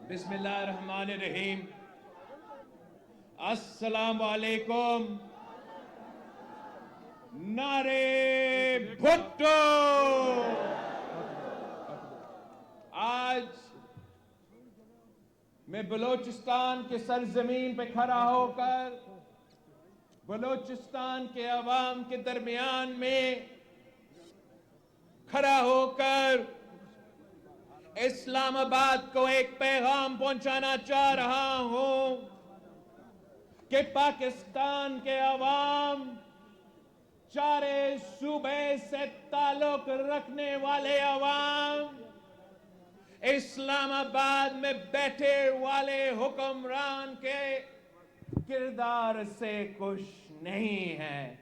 بسم اللہ الرحمن الرحیم. السلام علیکم. نعرے بھٹو. آج میں بلوچستان کے سرزمین پہ کھڑا ہو کر بلوچستان کے عوام کے درمیان میں کھڑا ہو کر اسلام آباد کو ایک پیغام پہنچانا چاہ رہا ہوں کہ پاکستان کے عوام چارے صوبے سے تعلق رکھنے والے عوام اسلام آباد میں بیٹھے والے حکمران کے کردار سے خوش نہیں ہے.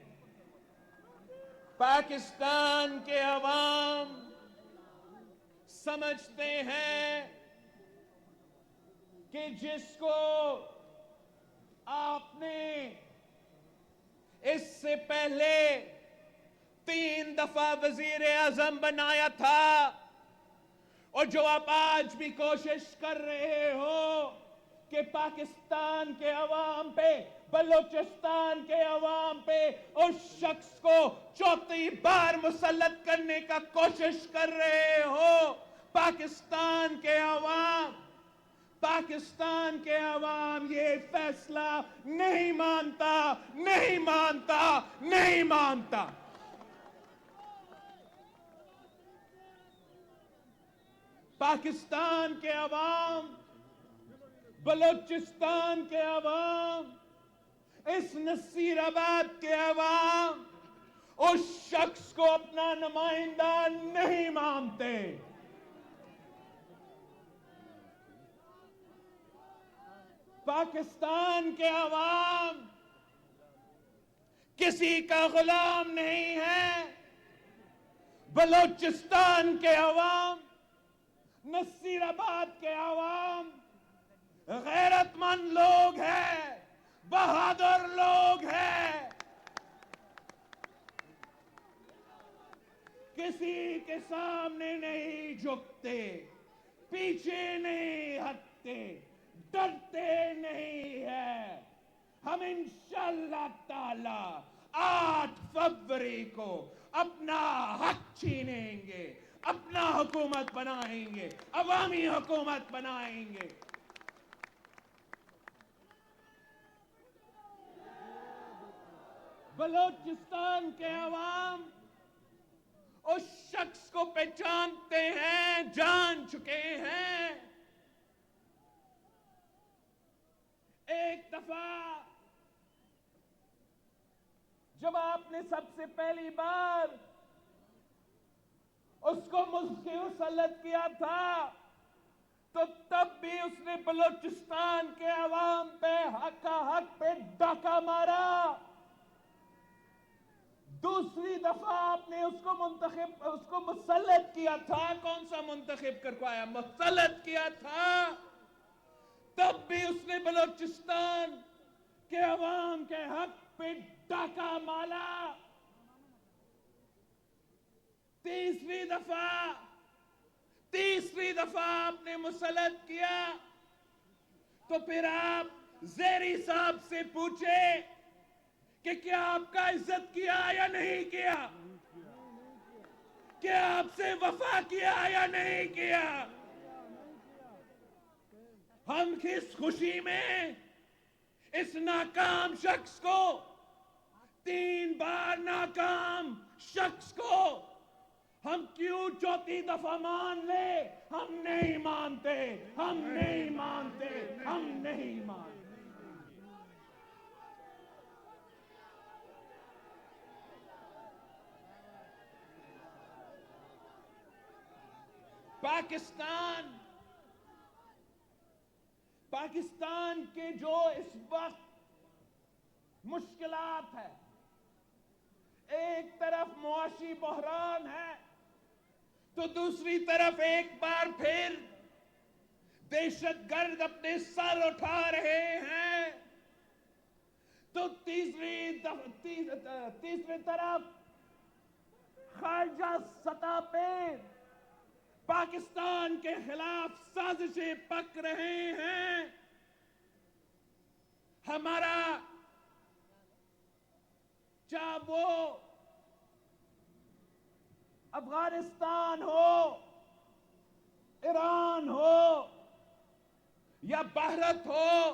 پاکستان کے عوام سمجھتے ہیں کہ جس کو آپ نے اس سے پہلے 3 دفعہ وزیر اعظم بنایا تھا اور جو آپ آج بھی کوشش کر رہے ہو کہ پاکستان کے عوام پہ بلوچستان کے عوام پہ اس شخص کو 4تھی بار مسلط کرنے کا کوشش کر رہے ہو. پاکستان کے عوام یہ فیصلہ نہیں مانتا. پاکستان کے عوام، بلوچستان کے عوام، اس نصیر آباد کے عوام اس شخص کو اپنا نمائندہ نہیں مانتے. پاکستان کے عوام کسی کا غلام نہیں ہے. بلوچستان کے عوام، نصیر آباد کے عوام غیرت مند لوگ ہیں، بہادر لوگ ہیں. کسی کے سامنے نہیں جھکتے، پیچھے نہیں ہٹتے، ڈرتے نہیں ہیں. ہم انشاءاللہ تعالی 8 فروری کو اپنا حق چھینیں گے، اپنا حکومت بنائیں گے، عوامی حکومت بنائیں گے. بلوچستان کے عوام اس شخص کو پہچانتے ہیں، جان چکے ہیں. ایک دفعہ جب آپ نے سب سے پہلی بار اس کو مسلط کیا تھا تو تب بھی اس نے بلوچستان کے عوام پہ حق پہ ڈاکہ مارا. دوسری دفعہ آپ نے اس کو مسلط کیا تھا. کون سا منتخب کروایا؟ مسلط کیا تھا. تب بھی اس نے بلوچستان کے عوام کے حق پہ ڈاکہ مارا. تیسری دفعہ آپ نے مسلط کیا تو پھر آپ زیری صاحب سے پوچھے کہ کیا آپ کا عزت کیا یا نہیں کیا، کیا آپ سے وفا کیا یا نہیں کیا. ہم کس خوشی میں اس ناکام شخص کو، 3 بار ناکام شخص کو ہم کیوں 4تھی دفعہ مان لے؟ ہم نہیں مانتے. پاکستان کے جو اس وقت مشکلات ہے، ایک طرف معاشی بحران ہے تو دوسری طرف ایک بار پھر دہشت گرد اپنے سر اٹھا رہے ہیں، تو تیسری طرف خارجہ سطح پہ پاکستان کے خلاف سازشیں پک رہے ہیں. ہمارا چاہے وہ افغانستان ہو، ایران ہو یا بھارت ہو،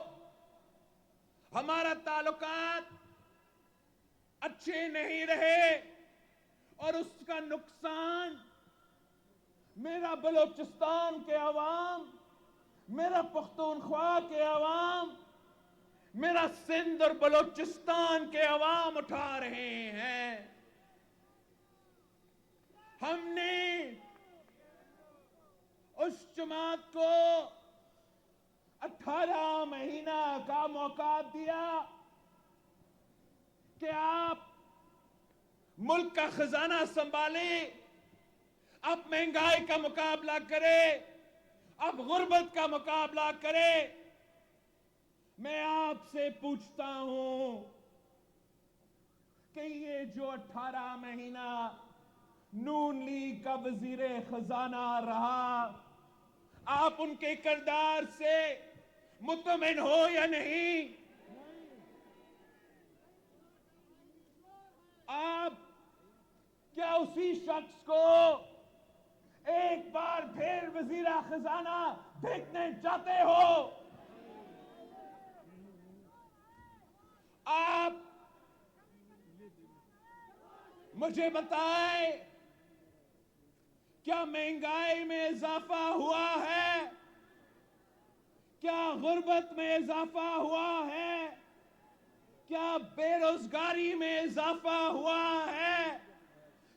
ہمارا تعلقات اچھے نہیں رہے اور اس کا نقصان میرا بلوچستان کے عوام، میرا پختونخوا کے عوام، میرا سندھ اور بلوچستان کے عوام اٹھا رہے ہیں. ہم نے اس جماعت کو 18 مہینہ کا موقع دیا کہ آپ ملک کا خزانہ سنبھالیں، اب مہنگائی کا مقابلہ کرے، اب غربت کا مقابلہ کرے. میں آپ سے پوچھتا ہوں کہ یہ جو 18 مہینہ نون لیگ کا وزیر خزانہ رہا، آپ ان کے کردار سے مطمئن ہو یا نہیں؟ آپ کیا اسی شخص کو ایک بار پھر وزیر خزانہ دیکھنے چاہتے ہو؟ آپ مجھے بتائیں، کیا مہنگائی میں اضافہ ہوا ہے؟ کیا غربت میں اضافہ ہوا ہے؟ کیا بے روزگاری میں اضافہ ہوا ہے؟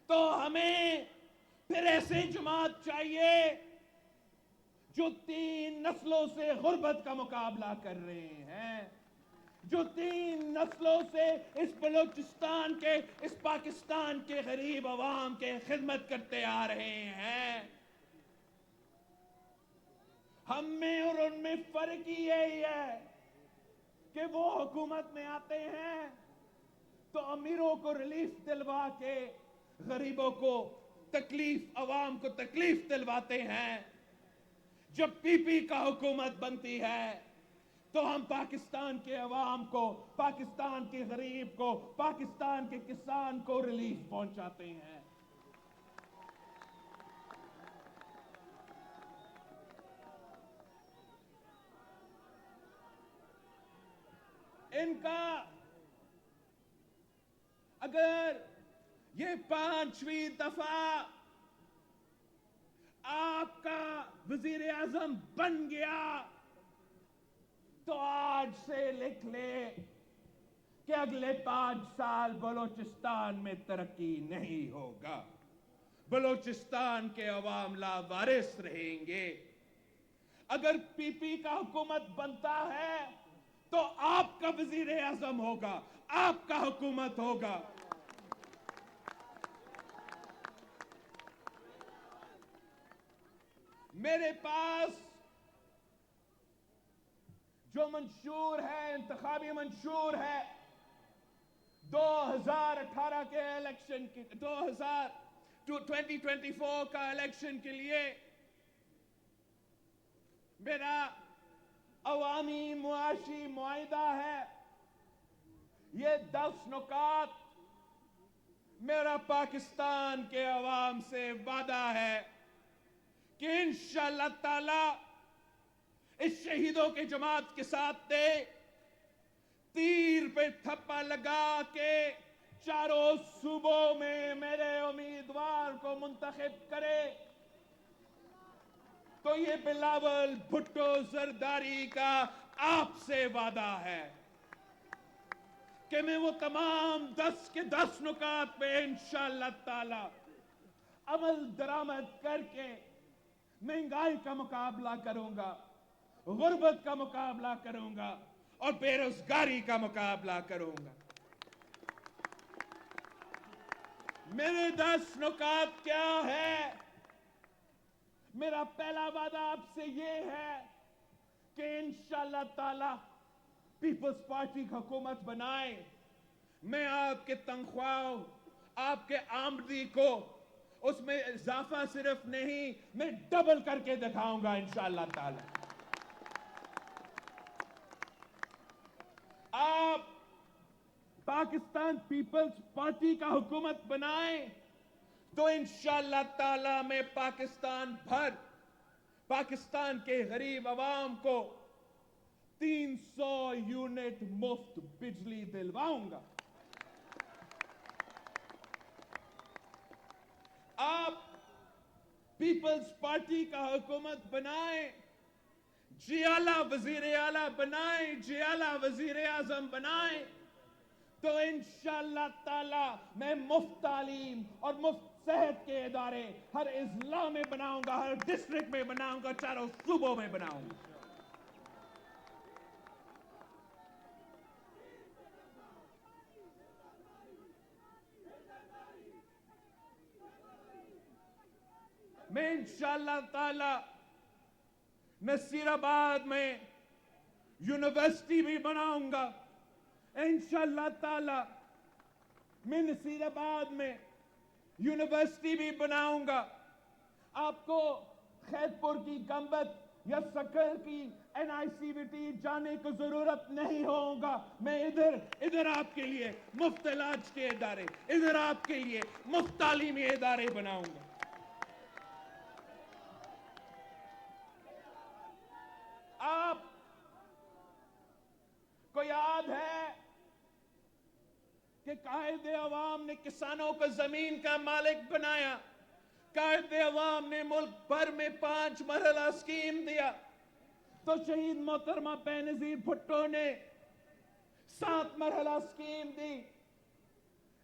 تو ہمیں پھر ایسی جماعت چاہیے جو 3 نسلوں سے غربت کا مقابلہ کر رہے ہیں، جو 3 نسلوں سے اس بلوچستان کے، اس پاکستان کے غریب عوام کے خدمت کرتے آ رہے ہیں. ہم میں اور ان میں فرق یہی ہے کہ وہ حکومت میں آتے ہیں تو امیروں کو ریلیف دلوا کے غریبوں کو تکلیف، عوام کو تکلیف دلواتے ہیں. جب پی پی کا حکومت بنتی ہے تو ہم پاکستان کے عوام کو، پاکستان کے غریب کو، پاکستان کے کسان کو ریلیف پہنچاتے ہیں. ان کا اگر یہ 5ویں دفعہ آپ کا وزیر اعظم بن گیا تو آج سے لکھ لے کہ اگلے 5 سال بلوچستان میں ترقی نہیں ہوگا، بلوچستان کے عوام لاوارث رہیں گے. اگر پی پی کا حکومت بنتا ہے تو آپ کا وزیر اعظم ہوگا، آپ کا حکومت ہوگا. میرے پاس جو منشور ہے، انتخابی منشور ہے 2018 کے الیکشن کی، 2024 کا الیکشن کے لیے میرا عوامی معاشی معاہدہ ہے. یہ 10 نکات میرا پاکستان کے عوام سے وعدہ ہے کہ انشاءاللہ تعالی اس شہیدوں کی جماعت کے ساتھ دے، تیر پہ تھپا لگا کے چاروں صوبوں میں میرے امیدوار کو منتخب کرے. تو یہ بلاول بھٹو زرداری کا آپ سے وعدہ ہے کہ میں وہ تمام 10 کے 10 نکات پہ انشاءاللہ تعالی عمل درآمد کر کے مہنگائی کا مقابلہ کروں گا، غربت کا مقابلہ کروں گا اور بے روزگاری کا مقابلہ کروں گا. میرے 10 نکات کیا ہے؟ میرا پہلا وعدہ آپ سے یہ ہے کہ انشاءاللہ تعالی پیپلز پارٹی کی حکومت بنائے. میں آپ کے تنخواہ، آپ کے آمدنی کو اس میں اضافہ صرف نہیں، میں ڈبل کر کے دکھاؤں گا انشاءاللہ تعالی۔ آپ پاکستان پیپلز پارٹی کا حکومت بنائیں تو انشاءاللہ تعالی میں پاکستان کے غریب عوام کو 300 یونٹ مفت بجلی دلواؤں گا۔ آپ پیپلز پارٹی کا حکومت بنائیں، جی اعلیٰ وزیر اعلیٰ بنائیں، جی اعلیٰ وزیر اعظم بنائیں تو انشاءاللہ تعالی میں مفت تعلیم اور مفت صحت کے ادارے ہر اضلاع میں بناؤں گا، ہر ڈسٹرکٹ میں بناؤں گا، چاروں صوبوں میں بناؤں گا۔ میں انشاءاللہ تعالی نصیر آباد میں یونیورسٹی بھی بناؤں گا، انشاءاللہ تعالی میں نصیر آباد میں یونیورسٹی بھی بناؤں گا۔ آپ کو خیرپور کی گنبد یا سکر کی NICVT جانے کو ضرورت نہیں ہوگا، میں ادھر آپ کے لیے مفت علاج کے ادارے، ادھر آپ کے لیے مفت تعلیمی ادارے بناؤں گا۔ آپ کو یاد ہے کہ قائد عوام نے کسانوں کو زمین کا مالک بنایا، قائد عوام نے ملک بھر میں 5 مرحلہ اسکیم دیا، تو شہید محترمہ بینظیر بھٹو نے 7 مرحلہ اسکیم دی۔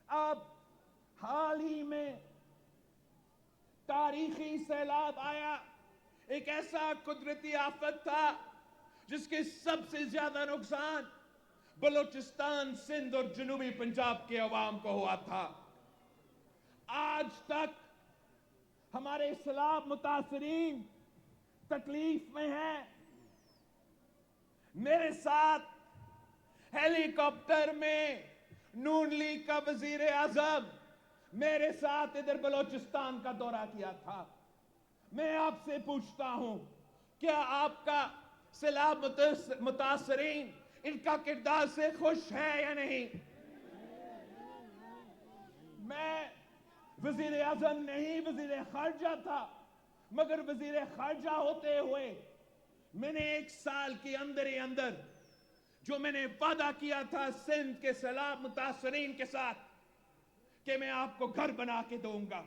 اب حال ہی میں تاریخی سیلاب آیا، ایک ایسا قدرتی آفت تھا جس کے سب سے زیادہ نقصان بلوچستان، سندھ اور جنوبی پنجاب کے عوام کو ہوا تھا۔ آج تک ہمارے سیلاب متاثرین تکلیف میں ہیں۔ میرے ساتھ ہیلی کاپٹر میں نون لیگ کا وزیر اعظم میرے ساتھ ادھر بلوچستان کا دورہ کیا تھا۔ میں آپ سے پوچھتا ہوں، کیا آپ کا سیلاب متاثرین ان کا کردار سے خوش ہے یا نہیں؟ میں وزیر اعظم نہیں، وزیر خارجہ تھا، مگر وزیر خارجہ ہوتے ہوئے میں نے 1 سال کے اندر ہی اندر جو میں نے وعدہ کیا تھا سندھ کے سیلاب متاثرین کے ساتھ کہ میں آپ کو گھر بنا کے دوں گا،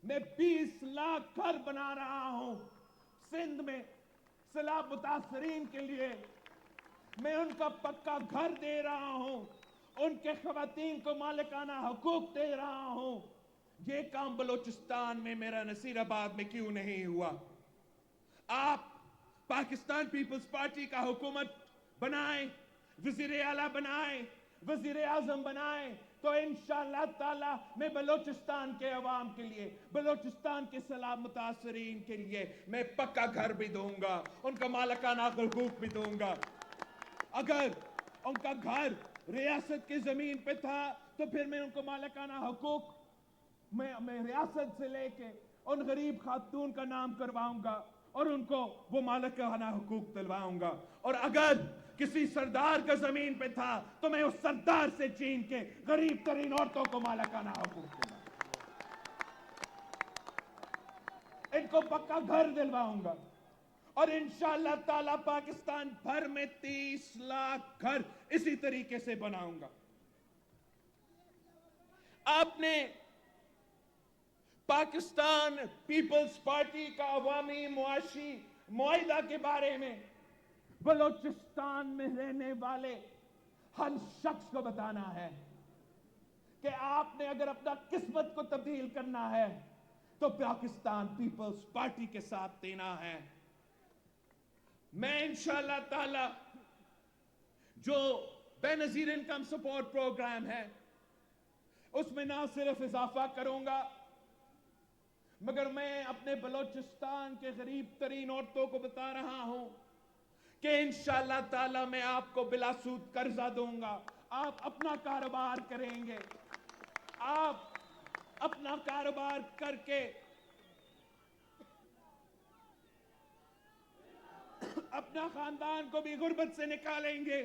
میں 20 لاکھ گھر بنا رہا ہوں سندھ میں سیلاب متاثرین کے لیے۔ میں ان کا پکا گھر دے رہا ہوں، ان کے خواتین کو مالکانہ حقوق دے رہا ہوں۔ یہ کام بلوچستان میں میرا نصیر آباد میں کیوں نہیں ہوا؟ آپ پاکستان پیپلز پارٹی کا حکومت بنائیں، وزیر اعلیٰ بنائیں، وزیر اعظم بنائیں تو انشاءاللہ تعالی میں بلوچستان کے عوام کے لیے، بلوچستان کے سیلاب متاثرین کے لیے میں پکا گھر بھی دوں گا، ان کا مالکانہ حقوق بھی دوں گا۔ اگر ان کا گھر ریاست کی زمین پہ تھا تو پھر میں ان کو مالکانہ حقوق میں ریاست سے لے کے ان غریب خاتون کا نام کرواؤں گا اور ان کو وہ مالکانہ حقوق دلواؤں گا۔ اور اگر کسی سردار کا زمین پہ تھا تو میں اس سردار سے چھین کے غریب ترین عورتوں کو مالکانہ حقوق دلواؤں گا، ان کو پکا گھر دلواؤں گا، اور انشاءاللہ تعالی پاکستان بھر میں 30 لاکھ گھر اسی طریقے سے بناؤں گا۔ آپ نے پاکستان پیپلز پارٹی کا عوامی معاشی معاہدہ کے بارے میں بلوچستان میں رہنے والے ہر شخص کو بتانا ہے کہ آپ نے اگر اپنا قسمت کو تبدیل کرنا ہے تو پاکستان پیپلز پارٹی کے ساتھ دینا ہے۔ میں انشاءاللہ تعالی جو بے نظیر انکم سپورٹ پروگرام ہے اس میں نہ صرف اضافہ کروں گا، مگر میں اپنے بلوچستان کے غریب ترین عورتوں کو بتا رہا ہوں کہ انشاءاللہ تعالی میں آپ کو بلا سود قرضہ دوں گا، آپ اپنا کاروبار کریں گے، آپ اپنا کاروبار کر کے اپنا خاندان کو بھی غربت سے نکالیں گے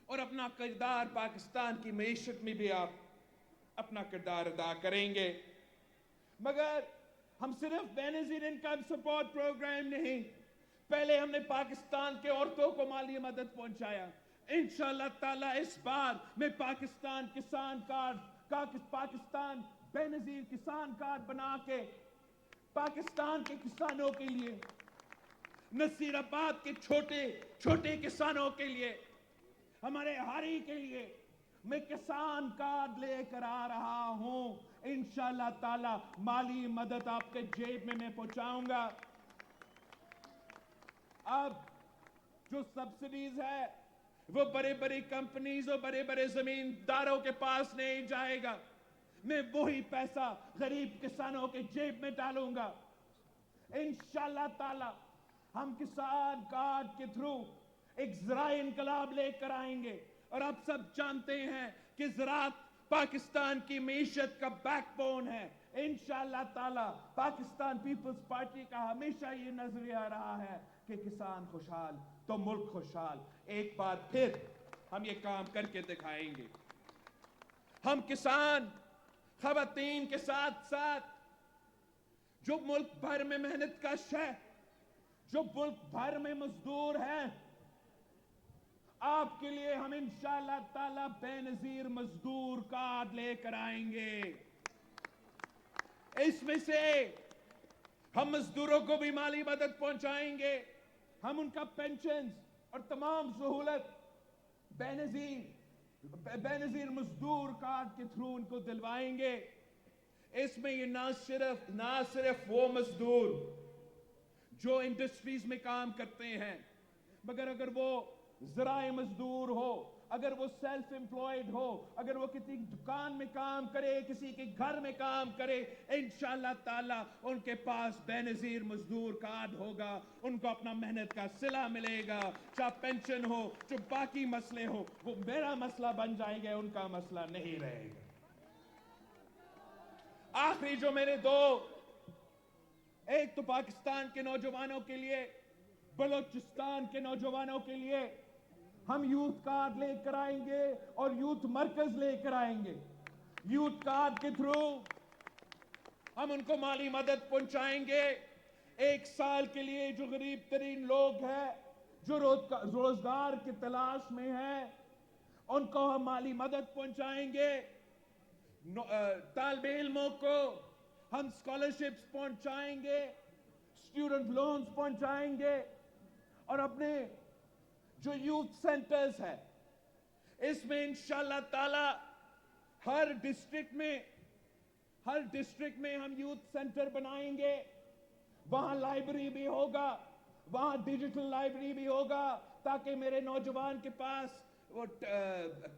اور اپنا کردار پاکستان کی معیشت میں بھی آپ اپنا کردار ادا کریں گے. مگر ہم صرف بے نظیر انکم سپورٹ پروگرام نہیں، پہلے ہم نے پاکستان کے عورتوں کو مالی مدد پہنچایا. انشاءاللہ تعالیٰ اس بار میں پاکستان کسان کارڈ پاکستان بے نظیر کسان کارڈ بنا کے پاکستان کے کسانوں کے لیے، نصیر آباد کے چھوٹے کسانوں کے لیے، ہمارے ہاری کے لیے میں کسان کارڈ لے کر آ رہا ہوں. انشاءاللہ تعالی مالی مدد آپ کے جیب میں پہنچاؤں گا. اب جو سبسڈیز ہے وہ بڑے بڑی کمپنیز اور بڑے بڑے زمینداروں کے پاس نہیں جائے گا، میں وہی پیسہ غریب کسانوں کے جیب میں ڈالوں گا. انشاءاللہ تعالی ہم کسان کارڈ کے تھرو ایک زرعی انقلاب لے کر آئیں گے. اور آپ سب جانتے ہیں کہ زراعت پاکستان کی معیشت کا بیک بون ہے. انشاءاللہ تعالی پاکستان پیپلز پارٹی کا ہمیشہ یہ نظریہ رہا ہے کہ کسان خوشحال تو ملک خوشحال. ایک بار پھر ہم یہ کام کر کے دکھائیں گے. ہم کسان خواتین کے ساتھ ساتھ جو ملک بھر میں محنت کش ہے، جو ملک بھر میں مزدور ہیں، آپ کے لیے ہم انشاءاللہ تعالی بے نظیر مزدور کارڈ لے کر آئیں گے. اس میں سے ہم مزدوروں کو بھی مالی مدد پہنچائیں گے. ہم ان کا پینشنز اور تمام سہولت بے نظیر مزدور کارڈ کے تھرو ان کو دلوائیں گے. اس میں یہ نہ صرف وہ مزدور جو انڈسٹریز میں کام کرتے ہیں، مگر اگر وہ زراعی مزدور ہو، اگر وہ سیلف امپلائڈ ہو، اگر وہ کسی دکان میں کام کرے، کسی کے گھر میں کام کرے، انشاءاللہ تعالی ان کے پاس بے نظیر مزدور کارڈ ہوگا. ان کو اپنا محنت کا صلہ ملے گا. چاہے پینشن ہو، جو باقی مسئلے ہو، وہ میرا مسئلہ بن جائیں گے، ان کا مسئلہ نہیں رہے گا. آخری جو میرے دو، ایک تو پاکستان کے نوجوانوں کے لیے، بلوچستان کے نوجوانوں کے لیے ہم یوتھ کارڈ لے کر آئیں گے اور یوتھ مرکز لے کر آئیں گے. یوتھ کارڈ کے تھرو ہم ان کو مالی مدد پہنچائیں گے. 1 سال کے لیے جو غریب ترین لوگ ہیں، جو روزگار کی تلاش میں ہیں، ان کو ہم مالی مدد پہنچائیں گے. طالب علموں کو ہم اسکالرشپس پہنچائیں گے، اسٹوڈنٹ لونز پہنچائیں گے. اور اپنے جو یوتھ سینٹرز ہے، اس میں انشاءاللہ تعالی ہر ڈسٹرکٹ میں ہم یوتھ سینٹر بنائیں گے. وہاں لائبریری بھی ہوگا، وہاں ڈیجیٹل لائبریری بھی ہوگا، تاکہ میرے نوجوان کے پاس وہ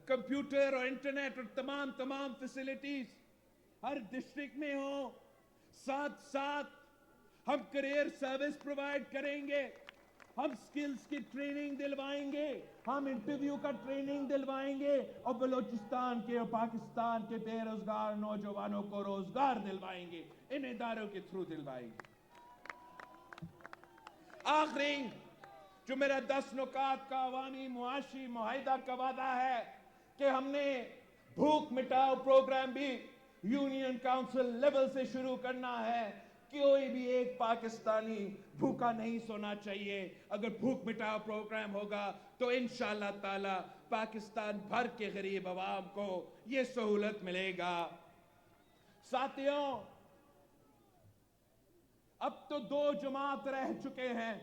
کمپیوٹر اور انٹرنیٹ اور تمام فیسلٹیز ہر ڈسٹرکٹ میں ہوں. ساتھ ساتھ ہم کریئر سروس پرووائڈ کریں گے، ہم سکلز کی ٹریننگ دلوائیں گے، ہم انٹرویو کا ٹریننگ دلوائیں گے، اور بلوچستان کے اور پاکستان کے بے روزگار نوجوانوں کو روزگار دلوائیں گے، ان اداروں کے تھرو دلوائیں گے. آخری جو میرا 10 نکات کا عوامی معاشی معاہدہ کا وعدہ ہے کہ ہم نے بھوک مٹاؤ پروگرام بھی یونین کاؤنسل لیول سے شروع کرنا ہے. کوئی بھی ایک پاکستانی بھوکا نہیں سونا چاہیے. اگر بھوک مٹاؤ پروگرام ہوگا تو انشاءاللہ تعالی پاکستان بھر کے غریب عوام کو یہ سہولت ملے گا. ساتھیوں، اب تو 2 جماعت رہ چکے ہیں،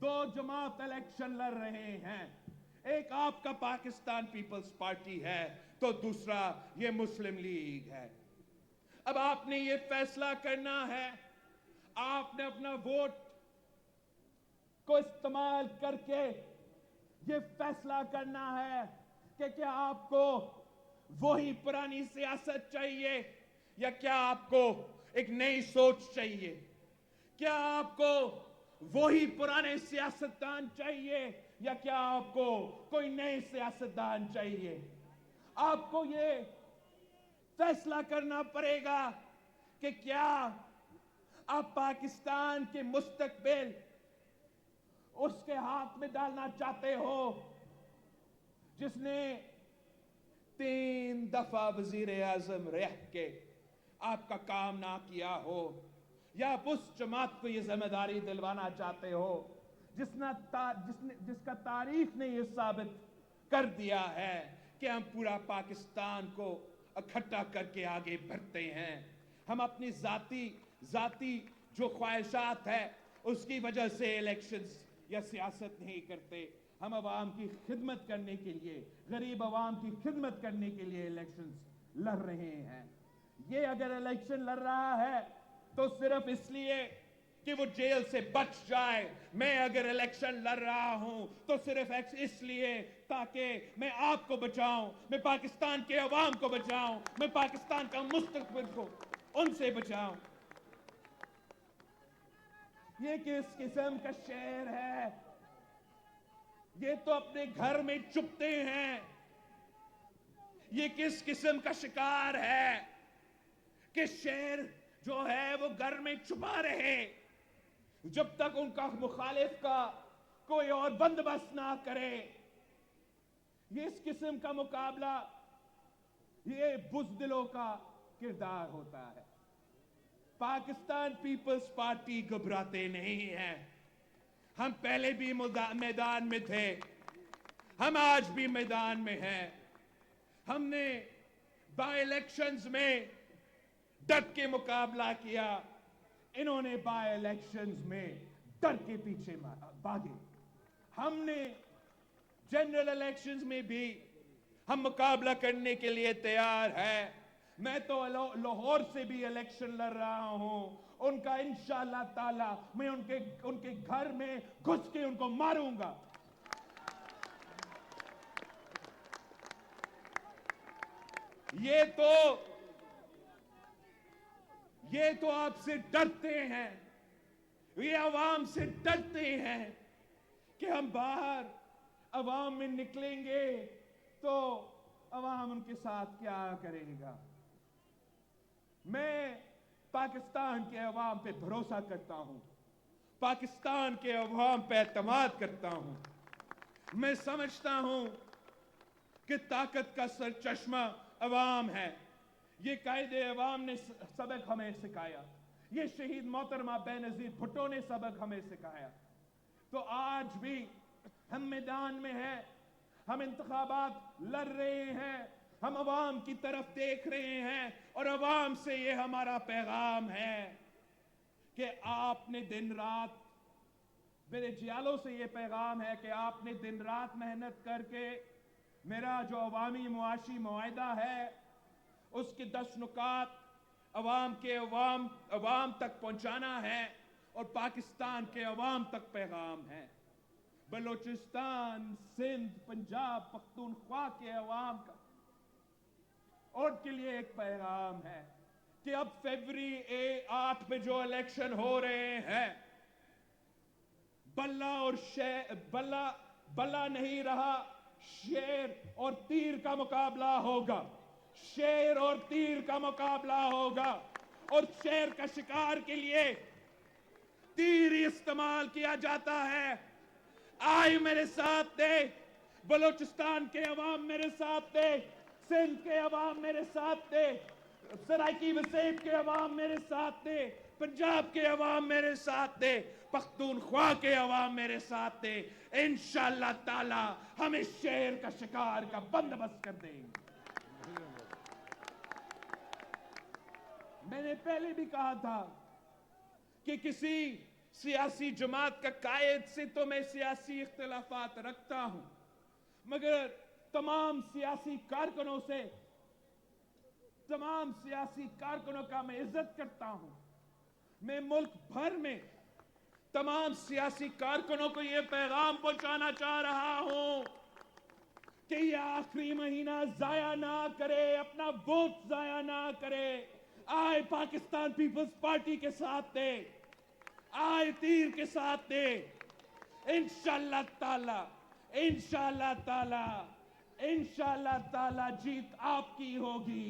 2 جماعت الیکشن لڑ رہے ہیں. ایک آپ کا پاکستان پیپلز پارٹی ہے، تو دوسرا یہ مسلم لیگ ہے. اب آپ نے یہ فیصلہ کرنا ہے، آپ نے اپنا ووٹ کو استعمال کر کے یہ فیصلہ کرنا ہے کہ کیا آپ کو وہی پرانی سیاست چاہیے یا کیا آپ کو ایک نئی سوچ چاہیے. کیا آپ کو وہی پرانے سیاستدان چاہیے یا کیا آپ کو کوئی نئے سیاستدان چاہیے. آپ کو یہ فیصلہ کرنا پڑے گا کہ کیا آپ پاکستان کے مستقبل اس کے ہاتھ میں ڈالنا چاہتے ہو جس نے 3 دفعہ وزیر اعظم رہ کے آپ کا کام نہ کیا ہو، یا آپ اس جماعت کو یہ ذمہ داری دلوانا چاہتے ہو جس کا تاریخ نے یہ ثابت کر دیا ہے کہ ہم پورا پاکستان کو اکٹھا کر کے آگے بڑھتے ہیں، ہم اپنی ذاتی جو خواہشات ہے اس کی وجہ سے الیکشنز یا سیاست نہیں کرتے، ہم عوام کی خدمت کرنے کے لیے، غریب عوام کی خدمت کرنے کے لیے الیکشنز لڑ رہے ہیں۔ یہ اگر الیکشن لڑ رہا ہے تو صرف اس لیے کہ وہ جیل سے بچ جائے، میں اگر الیکشن لڑ رہا ہوں تو صرف اس لیے تاکہ میں آپ کو بچاؤں، میں پاکستان کے عوام کو بچاؤں، میں پاکستان کا مستقبل کو ان سے بچاؤں۔ یہ کس قسم کا شعر ہے؟ یہ تو اپنے گھر میں چھپتے ہیں۔ یہ کس قسم کا شکار ہے کہ شعر جو ہے وہ گھر میں چھپا رہے جب تک ان کا مخالف کا کوئی اور بندوبست نہ کرے۔ یہ اس قسم کا مقابلہ یہ بزدلوں کا کردار ہوتا ہے۔ پاکستان پیپلز پارٹی گھبراتے نہیں ہیں، ہم پہلے بھی میدان میں تھے، ہم آج بھی میدان میں ہیں۔ ہم نے بائی الیکشنز میں ڈٹ کے مقابلہ کیا، انہوں نے بائی الیکشنز میں ڈر کے پیچھے بھاگے۔ ہم نے جنرل الیکشنز میں بھی ہم مقابلہ کرنے کے لیے تیار ہیں۔ میں تو لاہور سے بھی الیکشن لڑ رہا ہوں، ان کا انشاءاللہ تعالی میں ان کے گھر میں گھس کے ان کو ماروں گا۔ یہ تو آپ سے ڈرتے ہیں، یہ عوام سے ڈرتے ہیں کہ ہم باہر عوام میں نکلیں گے تو عوام ان کے ساتھ کیا کرے گا۔ میں پاکستان کے عوام پہ بھروسہ کرتا ہوں، پاکستان کے عوام پہ اعتماد کرتا ہوں۔ میں سمجھتا ہوں کہ طاقت کا سرچشمہ عوام ہے۔ یہ قائد عوام نے سبق ہمیں سکھایا، یہ شہید محترمہ بینظیر بھٹو نے سبق ہمیں سکھایا۔ تو آج بھی ہم میدان میں ہیں، ہم انتخابات لڑ رہے ہیں، ہم عوام کی طرف دیکھ رہے ہیں، اور عوام سے یہ ہمارا پیغام ہے کہ آپ نے دن رات، میرے جیالوں سے یہ پیغام ہے کہ آپ نے دن رات محنت کر کے میرا جو عوامی معاشی معاہدہ ہے اس کے 10 نکات عوام تک پہنچانا ہے، اور پاکستان کے عوام تک پیغام ہے۔ بلوچستان، سندھ، پنجاب، پختونخوا کے عوام کا اور کے لیے ایک پیغام ہے کہ اب فیبری 8 میں جو الیکشن ہو رہے ہیں، بلہ نہیں رہا، شیر اور تیر کا مقابلہ ہوگا، شیر اور تیر کا مقابلہ ہوگا، اور شیر کا شکار کے لیے تیر ہی استعمال کیا جاتا ہے۔ آئے میرے ساتھ دے، بلوچستان کے عوام میرے ساتھ دے، سندھ کے عوام میرے ساتھ دے، سرائکی وسیب کے عوام میرے ساتھ دے، پنجاب کے عوام میرے ساتھ دے، پختونخوا کے عوام میرے ساتھ دے۔ انشاءاللہ تعالی ہم اس شیر کا شکار کا بندوبست کر دیں گے۔ میں نے پہلے بھی کہا تھا کہ کسی سیاسی جماعت کا قائد سے تو میں سیاسی اختلافات رکھتا ہوں، مگر تمام سیاسی کارکنوں کا میں عزت کرتا ہوں۔ میں ملک بھر میں تمام سیاسی کارکنوں کو یہ پیغام پہنچانا چاہ رہا ہوں کہ یہ آخری مہینہ ضائع نہ کرے، اپنا ووٹ ضائع نہ کرے۔ آئے پاکستان پیپلز پارٹی کے ساتھ دے، آئے تیر کے ساتھ دے۔ انشاءاللہ تعالی جیت آپ کی ہوگی،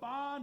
5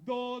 2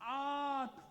8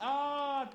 8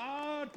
8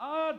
8